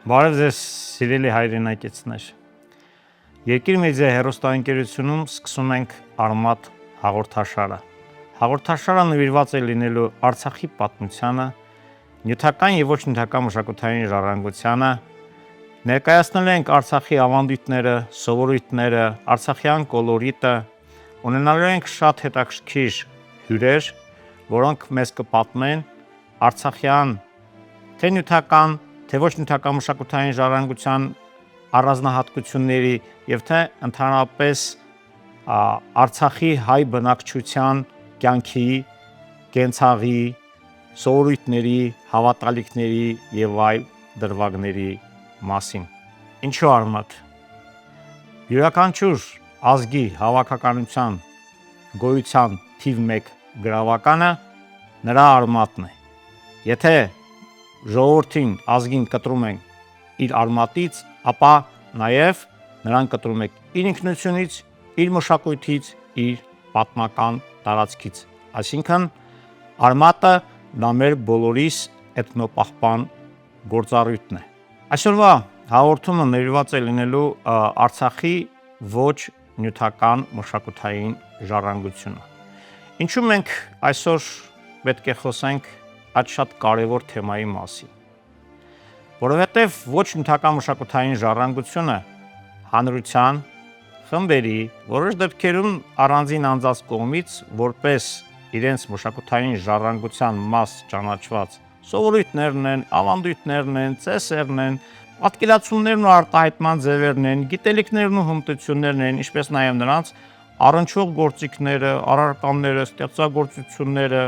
Բարև ձեզ սիրելի հայրենակիցներ։ Երկիր մեդիա հեռուստաընկերությունում սկսում ենք Արմատ հաղորդաշարը։ Հաղորդաշարը նվիրված է լինելու Արցախի պատմությանը, նյութական եւ ոչ նյութական մշակութային ժառանգությանը, ներկայացնել ենք Արցախի ավանդույթները, սովորույթները, արցախյան կոլորիտը, ունենալու ենք շատ հետաքրքիր հյուրեր, որոնք մեզ կպատմեն արցախյան թե նյութական, թե ոչ նյութական մշակութային ժառանգության առանձնահատկությունների եւ թե ընդհանրապես Արցախի հայ բնակչության կյանքի, կենցաղի, սովորույթների, հավատալիքների եւ այլ դրվագների մասին։ Ինչու Արմատ։ Յուրաքանչյուր ազգի հավաքականության գոյության թիվ 1 գրավականը նրա արմատն է։ Եթե ժողովրդին ազգին կտրում ենք իր արմատից, ապա նաև նրան կտրում ենք իր ինքնությունից, իր մշակույթից, իր պատմական տարածքից։ Այսինքն արմատը դա մեր բոլորիս էթնոպահպան գործառույթն է։ Այսօրվա հաղորդումը նվիրված է լինելու Արցախի ոչ նյութական մշակութային ժառանգությունը։ Ինչու մենք այսօր պետք է խոսենք այդ շատ կարևոր թեմայի մասին, որովհետև ոչ նյութական մշակութային ժառանգությունը հանրության, խմբերի, որոշ դեպքերում առանձին անձանց կողմից որպես իրենց մշակութային ժառանգության մաս ճանաչված սովորույթներն են, ավանդույթներն են, ծեսերն են, պատկերացումներն ու արտահայտման ձևերն են, գիտելիքներն ու հմտություններն են, ինչպես նաև նրանց առնչվող գործիքները, առարկաները, ստեղծագործությունները,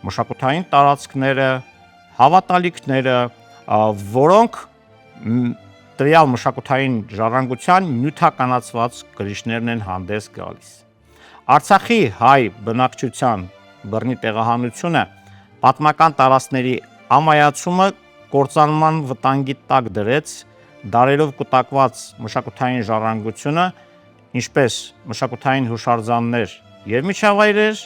մշակութային տարածքները, հավատալիքները, որոնք տվյալ մշակութային ժառանգության նյութականացված կրիչներն են հանդես գալիս։ Արցախի հայ բնակչության բռնի տեղահանությունը, պատմական տարածքների ամայացումը կործանման վտանգի տակ դրեց դարերով կուտակված մշակութային ժառանգությունը, ինչպես մշակութային հուշարձաններ եւ միջավայրեր,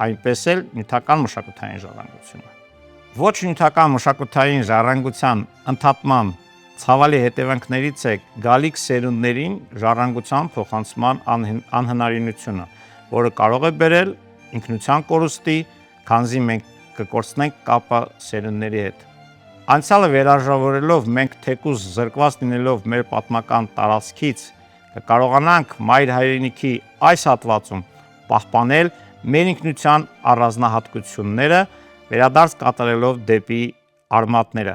այնպես էլ նյութական մշակութային ժառանգությունը։ Ոչ նյութական մշակութային ժառանգության ընդհատման ցավալի հետևանքներից է գալիք սերունդներին ժառանգության փոխանցման անհնարինությունը, որը կարող է բերել ինքնության կորուստի, քանզի մենք կկորցնենք կապը սերունդների հետ։ Անցյալը վերարժավորելով մենք թեկուզ զրկված լինելով մեր պատմական տարածքից կկարողանանք մայր հայրենիքի այս հատվածում պահպանել մեր ինքնության առանձնահատկությունները, վերադարձ կատարելով դեպի արմատները։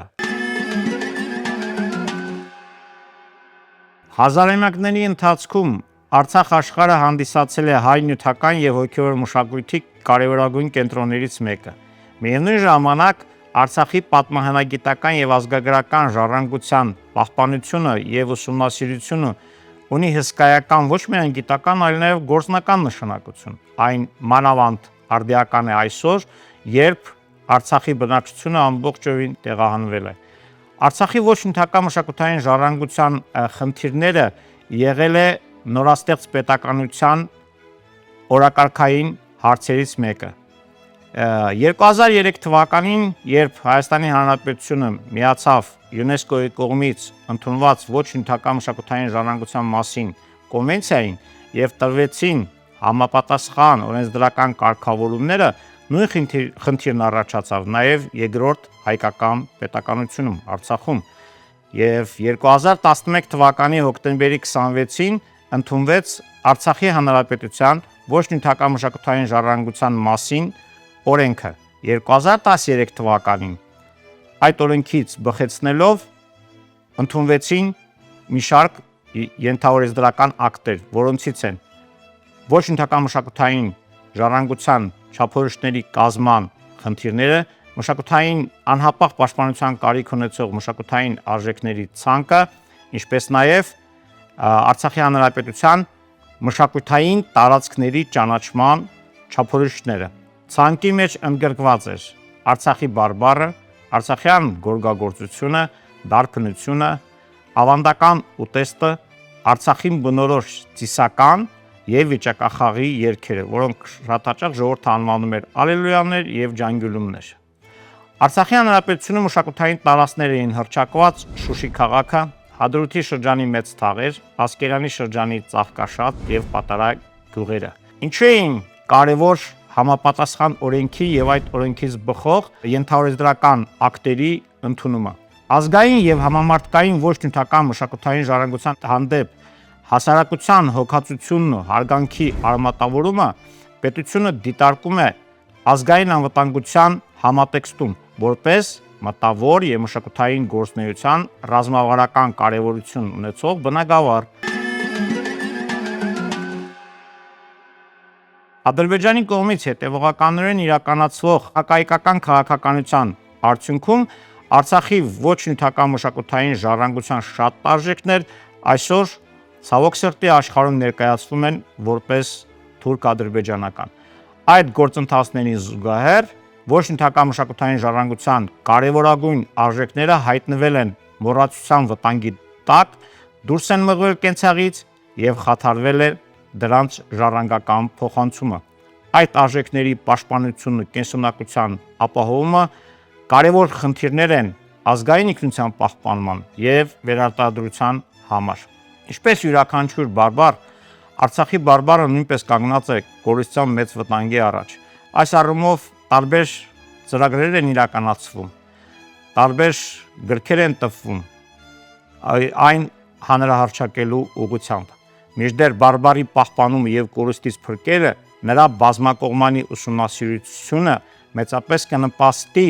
Հազարամյակների ընթացքում Արցախ աշխարհը հանդիսացել է հայ նյութական եւ հոգեվոր մշակույթի կարևորագույն կենտրոններից մեկը։ Միևնույն ժամանակ Արցախի պատմահնագիտական եւ ազգագրական ժառանգության պահպանությունը եւ ուսումնասիրությունը ունի հսկայական ոչ միայն գիտական, այլ նաեւ գործնական նշանակություն։ Այն մանավանդ արդիական է այսօր, երբ Արցախի բնակչությունը ամբողջովին տեղահանվել է։ Արցախի ոչ նյութական մշակութային ժառանգության խնդիրները եղել է նորաստեղծ պետականության օրակարգային հարցերից մեկը։ 2003 թվականին, երբ Հայաստանի Հանրապետությունը միացավ ՅՈՒՆԵՍԿՕ-ի կողմից ընդունված ոչ նյութական մշակութային ժառանգության մասին կոնվենցիային եւ տրվեցին համապատասխան օրենսդրական կարգավորումները, նույն խնդիրն առաջացավ նաեւ երկրորդ հայկական պետականությունում Արցախում եւ 2011 թվականի հոկտեմբերի 26-ին ընդունվեց Արցախի Հանրապետության ոչ նյութական մշակութային ժառանգության մասին օրենքը։ 2013 թվականին այդ օրենքից բխեցնելով ընդունվեցին մի շարք ենթաօրենսդրական ակտեր, որոնցից են ոչ նյութական մշակութային ժառանգության չափորոշիչների կազման խնդիրները, մշակութային անհապաղ պաշտպանության կարիք ունեցող մշակութային արժեքների ցանկը, ինչպես նաև Արցախի Հանրապետության մշակութային տարածքների ճանաչման չափորոշիչները։ Ցանկի մեջ ընդգրկված էր Արցախի բարբառը, արցախյան գորգագործությունը, դարբնությունը, ավանդական ուտեստը, Արցախին բնորոշ ծիսական եւ վիճակախաղի երգերը, որոնք շատ հաճախ ժողովուրդը անվանում էր ալելույաներ եւ ջանգյուլումներ։ Արցախի հանրապետությունում մշակութային տարածքներ էին հռչակված Շուշի քաղաքը, Հադրութի շրջանի Մեծ Թաղեր, Ասկերանի շրջանի Ծաղկաշատ եւ Պատարագ գյուղերը։ Ինչու էին կարևոր համապատասխան օրենքի եւ այդ օրենքից բխող ենթաօրենսդրական ակտերի ընդունումը։ Ազգային եւ համամարտկային ոչ նյութական մշակութային ժառանգության հանդեպ հասարակության հոգացությունն ու հարգանքի արմատավորումը պետությունը դիտարկում է ազգային անվտանգության համատեքստում որպես մտավոր եւ մշակութային գործունեության ռազմավարական կարեւորություն ունեցող բնագավառ։ Ադրբեջանի կողմից հետևողականորեն իրականացվող հակահայկական քաղաքականության արդյունքում Արցախի ոչ նյութական մշակութային ժառանգության շատ արժեքներ այսօր ցավոք սրտի աշխարհում ներկայացվում են որպես թուրք-ադրբեջանական։ Այդ գործընթացներին զուգահեռ ոչ նյութական մշակութային ժառանգության կարևորագույն արժեքները հայտնվել են մոռացության վտանգի տակ, դուրս են մղվել կենցաղից եւ խաթարվել է դրանց ժառանգական փոխանցումը։ Այդ արժեքների պաշտպանությունն ու կենսունակության ապահովումը կարևոր խնդիրներ են ազգային ինքնության պահպանման եւ վերարտադրության համար։ Ինչպես յուրաքանչյուր բարբար, Արցախի բարբարը նույնպես կանգնած է կորստության մեծ վտանգի առաջ։ Այս առումով տարբեր ծրագրեր են իրականացվում, տարբեր գրքեր են տպվում այն հանրահռչակելու ուղղությամբ։ Մինչդեռ բարբարի պահպանումը եւ կորստից փրկելը նրա բազմակողմանի ուսումնասիրությունը մեծապես կնպաստի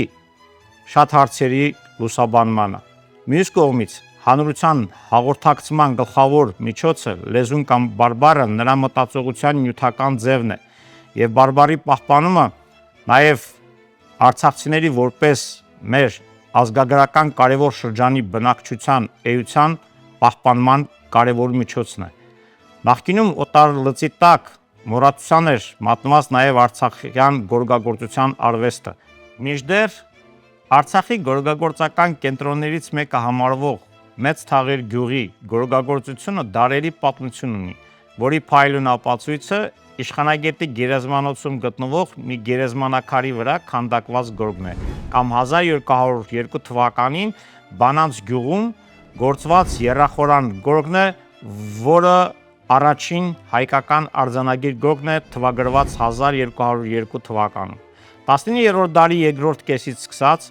շատ հարցերի լուսաբանմանը։ Մյուս կողմից հանրության հաղորդակցման գլխավոր միջոցը լեզուն կամ բարբառը նրա մտածողության նյութական ձևն է եւ բարբառի պահպանումը նաեւ արցախցիների որպես մեր ազգագրական կարևոր շրջանի բնակչության էության պահպանման կարևոր միջոցն է։ Նախկինում օտար լծի տակ մոռացության էր մատնված նաեւ արցախյան գորգագործության արվեստը։ Մինչդեռ Արցախի գորգագործական կենտրոններից մեկը համարվող Մեծ Թաղեր գյուղի գորգագործությունը դարերի պատմություն ունի, որի փայլուն ապացույցը Իշխանագետի գերեզմանոցում գտնվող մի գերեզմանակարի վրա քանդակված գորգն է, կամ 1202 թվականին Բանանց գյուղում գործված եռախորան գորգն է, որը առաջին հայկական արձանագիր գորգն է թվագրված 1202 թվականում։ 19-րդ դարի երկրորդ կեսից սկսած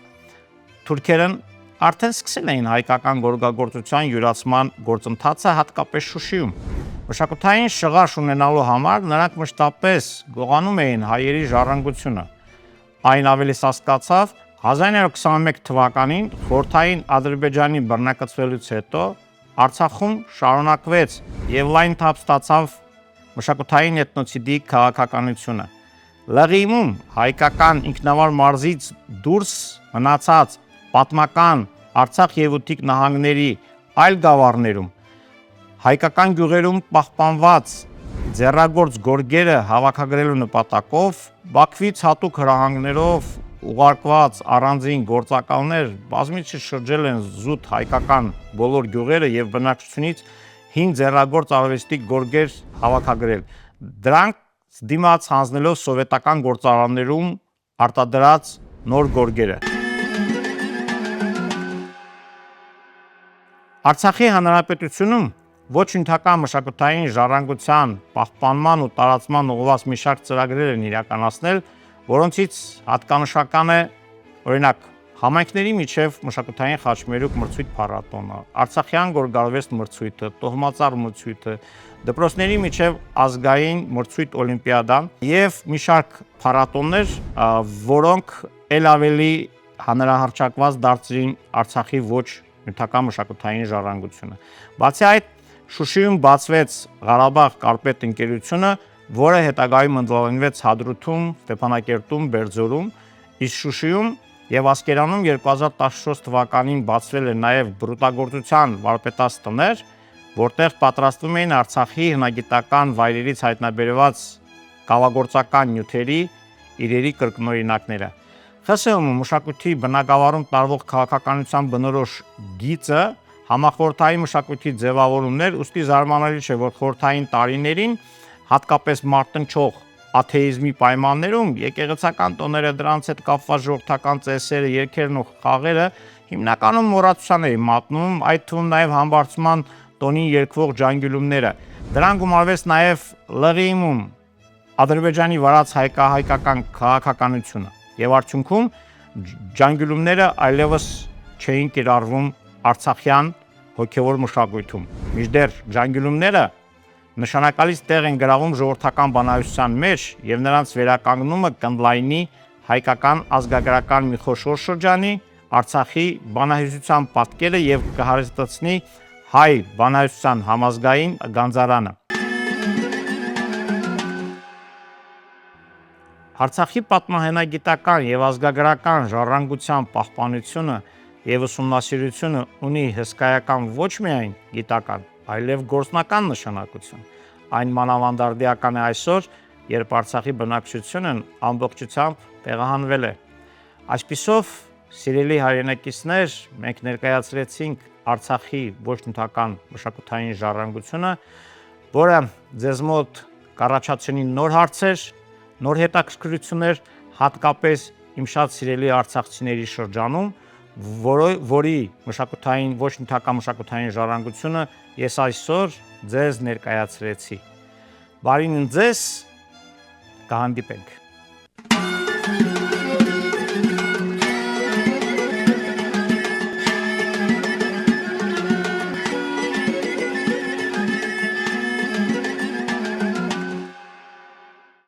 թուրքերն արդեն սկսել էին հայկական գորգագործության յուրացման գործընթացը հատկապես Շուշիում։ Մշակութային շղարշ ունենալու համար նրանք մշտապես գողանում էին հայերի ժառանգությունը։ Այն ավելի սաստկացավ 1921 թվականին խորհրդային Ադրբեջանի բռնակցվելուց հետո Արցախում շարունակվեց եւ լայն թափ ստացավ մշակութային էթնոցիդի քաղաքականությունը։ Լղիմում հայկական ինքնավար մարզից դուրս մնացած պատմական Արցախ եւ Ուտիկ նահանգների այլ գավառներում հայկական գյուղերում պահպանված ձեռագործ գորգերը հավաքագրելու նպատակով Բաքվից հատուկ հրահանգներով ուղարկված առանձին գործակալներ բազմիցս շրջել են զուտ հայկական բոլոր գյուղերը եւ բնակչությունից հին ձեռագործ արվեստի գորգեր հավաքագրել։ Դրանք դիմաց հանձնելով սովետական գործարաններում արտադրած նոր գորգերը։ Արցախի հանրապետությունում ոչ նյութական մշակութային ժառանգության պահպանման ու տարածման ուղղված մի շարք ծրագրեր են իրականացնել, որոնցից հատկանշական է օրինակ համայնքների միջև մշակութային խաչմերուկ մրցույթ փառատոնը, Արցախյան գորգարվեստ մրցույթը, տոհմածառ մրցույթը, դպրոցների միջև ազգային մրցույթ օլիմպիադան եւ մի շարք փառատոններ, որոնք ել ավելի հանրահռչակված դարձրին Արցախի ոչ նյութական մշակութային ժառանգությունը։ Բացի այդ, Շուշիում բացվեց Ղարաբաղ կարպետ ընկերությունը, որը հետագայում ընդլայնվեց Հադրութում, Ստեփանակերտում, Բերձորում, իսկ Շուշիում եւ Ասկերանում 2014 թվականին բացվել է նաեւ բրուտագործության վարպետաց տներ, որտեղ պատրաստվում էին Արցախի հնագիտական վայրերից հայտնաբերված կավագործական նյութերի իրերի կրկնօրինակները։ ԽՍՀՄ մշակույթի բնագավառում տարվող քաղաքականության բնորոշ գիծը համախորհրդային մշակույթի ձևավորումներ, ուստի զարմանալի չէ, որ խորհրդային տարիներին հատկապես մարտնչող աթեիզմի պայմաններում եկեղեցական տոները, դրանց հետ կապված ժողովրդական ծեսերը, երգերն ու խաղերը հիմնականում մոռացության էին մատնում, այդ թվում նաև համբարձման տոնին երգվող ջանգյուլումները։ Դրան գումարվեց նաև ԼՂԻՄ-ում Ադրբեջանի վարած հայկական քաղաքականությունը եւ արդյունքում ջանգյուլումները այլևս չէին կիրառվում արցախյան հոգևոր մշակույթում։ Մինչդեռ ջանգյուլումները նշանակալից տեղ են գրավում ժողովրդական բանահյուսության մեջ եւ նրանց վերականգնումը կընդլայնի հայկական ազգագրական մի խոշոր շրջանի Արցախի բանահյուսության պատկերը եւ կհարստացնի հայ բանահյուսության համազգային գանձարանը։ Արցախի պատմահենագիտական եւ ազգագրական ժառանգության պահպանությունը եւ ուսումնասիրությունը ունի հսկայական ոչ միայն գիտական, այլև գործնական նշանակություն։ Այն մանավանդարդյական է այսօր, երբ Արցախի բնակչությունն ամբողջությամբ տեղահանվել է։ Այսպիսով, սիրելի հայրենակիցներ, մենք ներկայացրեցինք Արցախի ոչ նյութական մշակութային ժառանգությունը, որը ձեզ մոտ կառաջացնի նոր հարցեր, նոր հետաքրքրություններ, հատկապես իմ շատ սիրելի արցախցիների շրջանում, որի մշակութային ոչ նյութական մշակութային ժառանգությունը ես այսօր ձեզ ներկայացրեցի։ Բարին ձեզ, կհանդիպենք։